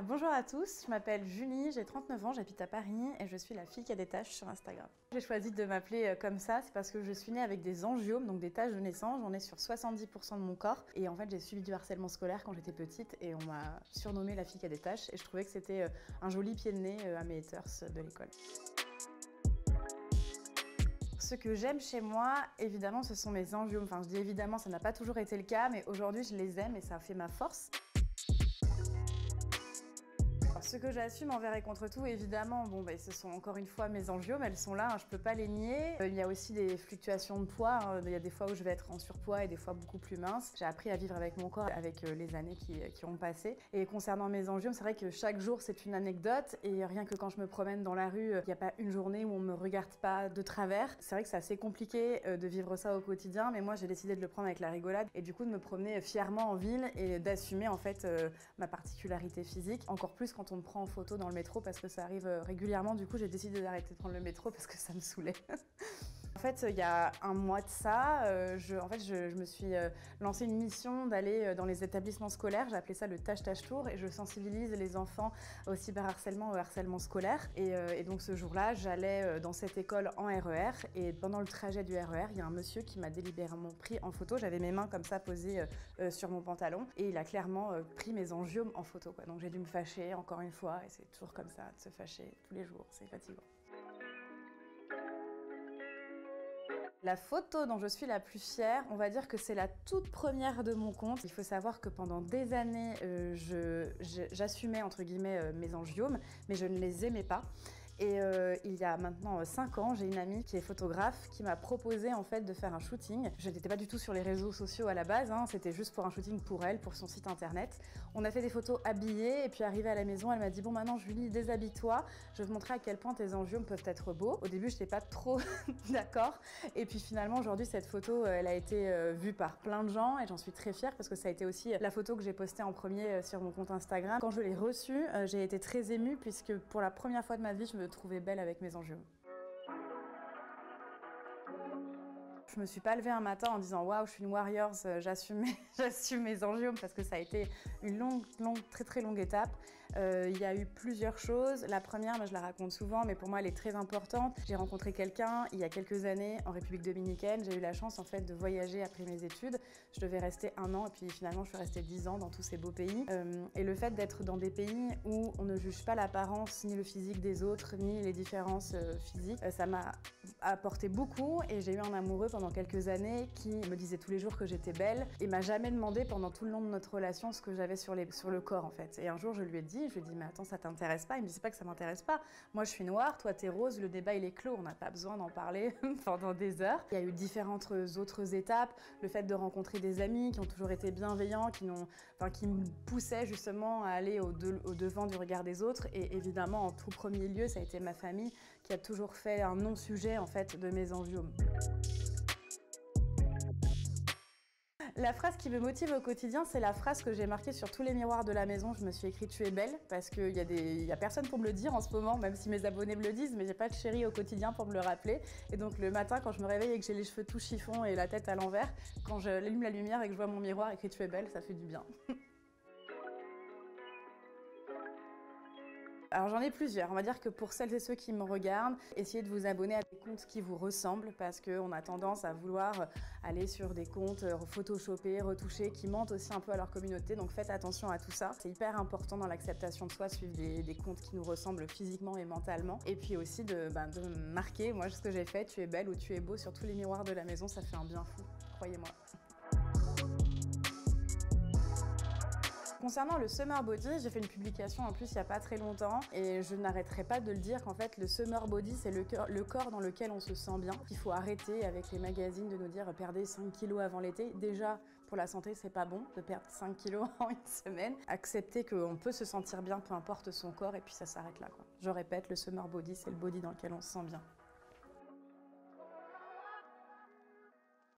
Bonjour à tous, je m'appelle Julie, j'ai 39 ans, j'habite à Paris et je suis la fille qui a des taches sur Instagram. J'ai choisi de m'appeler comme ça, c'est parce que je suis née avec des angiomes, donc des taches de naissance, j'en ai sur 70% de mon corps. Et en fait j'ai subi du harcèlement scolaire quand j'étais petite et on m'a surnommée la fille qui a des taches et je trouvais que c'était un joli pied de nez à mes haters de l'école. Ce que j'aime chez moi, évidemment, ce sont mes angiomes. Enfin, je dis évidemment, ça n'a pas toujours été le cas, mais aujourd'hui, je les aime et ça fait ma force. Ce que j'assume envers et contre tout, évidemment, ce sont encore une fois mes angiomes, elles sont là, je peux pas les nier. Il y a aussi des fluctuations de poids, il y a des fois où je vais être en surpoids et des fois beaucoup plus mince. J'ai appris à vivre avec mon corps, avec les années qui ont passé. Et concernant mes angiomes, c'est vrai que chaque jour c'est une anecdote et rien que quand je me promène dans la rue, il n'y a pas une journée où on me regarde pas de travers. C'est vrai que c'est assez compliqué de vivre ça au quotidien, mais moi j'ai décidé de le prendre avec la rigolade et du coup de me promener fièrement en ville et d'assumer en fait ma particularité physique, encore plus quand on me prend en photo dans le métro parce que ça arrive régulièrement. Du coup, j'ai décidé d'arrêter de prendre le métro parce que ça me saoulait. En fait, il y a un mois de ça, je me suis lancé une mission d'aller dans les établissements scolaires. J'ai appelé ça le Tâche Tour et je sensibilise les enfants au cyberharcèlement, au harcèlement scolaire. Et donc ce jour-là, j'allais dans cette école en RER et pendant le trajet du RER, il y a un monsieur qui m'a délibérément pris en photo. J'avais mes mains comme ça posées sur mon pantalon et il a clairement pris mes angiomes en photo, quoi. Donc j'ai dû me fâcher encore une fois et c'est toujours comme ça, de se fâcher tous les jours, c'est fatigant. La photo dont je suis la plus fière, on va dire que c'est la toute première de mon compte. Il faut savoir que pendant des années, j'assumais entre guillemets mes angiomes, mais je ne les aimais pas. Et il y a maintenant 5 ans, j'ai une amie qui est photographe qui m'a proposé en fait de faire un shooting. Je n'étais pas du tout sur les réseaux sociaux à la base, c'était juste pour un shooting pour elle, pour son site internet. On a fait des photos habillées et puis arrivée à la maison, elle m'a dit « Bon maintenant Julie, déshabille-toi, je vais te montrer à quel point tes angiomes peuvent être beaux ». Au début, je n'étais pas trop d'accord et puis finalement aujourd'hui cette photo, elle a été vue par plein de gens et j'en suis très fière parce que ça a été aussi la photo que j'ai postée en premier sur mon compte Instagram. Quand je l'ai reçue, j'ai été très émue puisque pour la première fois de ma vie, je me trouvais belle avec mes angiomes. Je me suis pas levée un matin en disant waouh, je suis une warrior, j'assume mes angiomes parce que ça a été une très longue étape. Il y a eu plusieurs choses. La première, je la raconte souvent, mais pour moi elle est très importante. J'ai rencontré quelqu'un il y a quelques années en République dominicaine. J'ai eu la chance en fait de voyager après mes études. Je devais rester 1 an et puis finalement je suis restée 10 ans dans tous ces beaux pays. Et le fait d'être dans des pays où on ne juge pas l'apparence ni le physique des autres, ni les différences physiques, ça m'a apporté beaucoup et j'ai eu un amoureux pendant quelques années qui me disait tous les jours que j'étais belle et m'a jamais demandé pendant tout le long de notre relation ce que j'avais sur le corps en fait. Et un jour je lui ai dit mais attends, ça t'intéresse pas? Il me dit c'est pas que ça m'intéresse pas, moi je suis noire, toi t'es rose, le débat il est clos, on n'a pas besoin d'en parler pendant des heures. Il y a eu différentes autres étapes, le fait de rencontrer des amis qui ont toujours été bienveillants, qui me poussaient justement à aller au devant du regard des autres et évidemment en tout premier lieu ça a été ma famille qui a toujours fait un non-sujet en fait de mes angiomes. La phrase qui me motive au quotidien, c'est la phrase que j'ai marquée sur tous les miroirs de la maison. Je me suis écrit « Tu es belle » parce qu'il y a personne pour me le dire en ce moment, même si mes abonnés me le disent, mais j'ai pas de chéri au quotidien pour me le rappeler. Et donc le matin, quand je me réveille et que j'ai les cheveux tout chiffons et la tête à l'envers, quand j'allume la lumière et que je vois mon miroir écrit « Tu es belle », ça fait du bien. Alors j'en ai plusieurs, on va dire que pour celles et ceux qui me regardent, essayez de vous abonner à des comptes qui vous ressemblent parce qu'on a tendance à vouloir aller sur des comptes photoshopés, retouchés, qui mentent aussi un peu à leur communauté, donc faites attention à tout ça. C'est hyper important dans l'acceptation de soi, suivre des comptes qui nous ressemblent physiquement et mentalement. Et puis aussi de marquer, moi ce que j'ai fait, tu es belle ou tu es beau sur tous les miroirs de la maison, ça fait un bien fou, croyez-moi. Concernant le summer body, j'ai fait une publication en plus il n'y a pas très longtemps et je n'arrêterai pas de le dire qu'en fait le summer body c'est le corps dans lequel on se sent bien. Il faut arrêter avec les magazines de nous dire perdez 5 kilos avant l'été. Déjà pour la santé c'est pas bon de perdre 5 kilos en une semaine. Accepter qu'on peut se sentir bien peu importe son corps et puis ça s'arrête là, quoi. Je répète, le summer body c'est le body dans lequel on se sent bien.